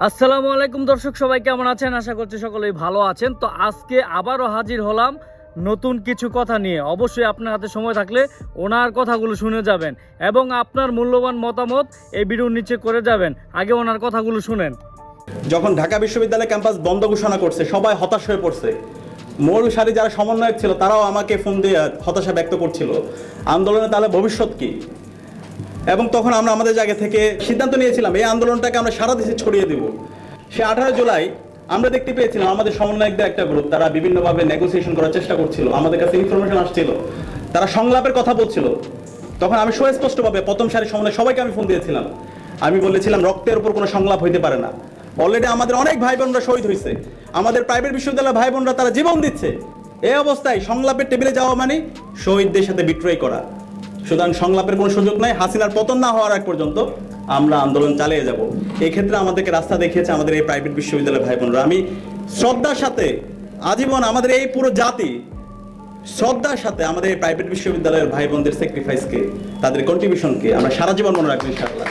আসসালামু আলাইকুম দর্শক, সবাই কেমন আছেন? আশা করছি সকলেই ভালো আছেন। তো আজকে আবারও হাজির হলাম নতুন কিছু কথা নিয়ে। অবশ্যই আপনার হাতে সময় থাকলে ওনার কথাগুলো শুনে যাবেন এবং আপনার মূল্যবান মতামত এই ভিডিওর নিচে করে যাবেন। আগে ওনার কথাগুলো শুনেন। যখন ঢাকা বিশ্ববিদ্যালয় ক্যাম্পাস বন্ধ ঘোষণা করছে, সবাই হতাশ হয়ে পড়ছে। মৌলসারি যারা সমন্বয়ক ছিল তারাও আমাকে ফোন দিয়ে হতাশা ব্যক্ত করছিল, আন্দোলনে তাহলে ভবিষ্যৎ কি। এবং তখন আমরা আমাদের জায়গা থেকে সিদ্ধান্ত নিয়েছিলাম এই আন্দোলনটাকে আমরা সারা দেশে ছড়িয়ে দেব। সে 18 জুলাই আমরা দেখতে পেয়েছিলাম আমাদের সমন্বয়কদের একটা গ্রুপ, তারা বিভিন্নভাবে নেগোসিয়েশন করার চেষ্টা করছিল, আমাদের কাছে ইনফরমেশন আসছিল, তারা সংলাপের কথা বলছিল। তখন আমি সুস্পষ্টভাবে প্রথম সারির সমন্বয় সবাইকে আমি ফোন দিয়েছিলাম। আমি বলেছিলাম রক্তের উপর কোনো সংলাপ হইতে পারে না। অলরেডি আমাদের অনেক ভাই বোনরা শহীদ হয়েছে, আমাদের প্রাইভেট বিশ্ববিদ্যালয়ের ভাই বোনরা তারা জীবন দিচ্ছে। এই অবস্থায় সংলাপের টেবিলে যাওয়া মানে শহীদদের সাথে বিট্রয় করা। সুতরাং সংলাপের কোনো সুযোগ নাই। হাসিনার পতন না হওয়ার আগ পর্যন্ত আমরা আন্দোলন চালিয়ে যাব। এই ক্ষেত্রে আমাদেরকে রাস্তা দেখিয়েছে আমাদের এই প্রাইভেট বিশ্ববিদ্যালয়ের ভাই বোনরা। আমি শ্রদ্ধার সাথে আজীবন আমাদের এই পুরো জাতি শ্রদ্ধার সাথে আমাদের এই প্রাইভেট বিশ্ববিদ্যালয়ের ভাই বোনদের স্যাক্রিফাইসকে, তাদের কন্ট্রিবিউশনকে আমরা সারা জীবন মনে রাখবো ইনশাআল্লাহ।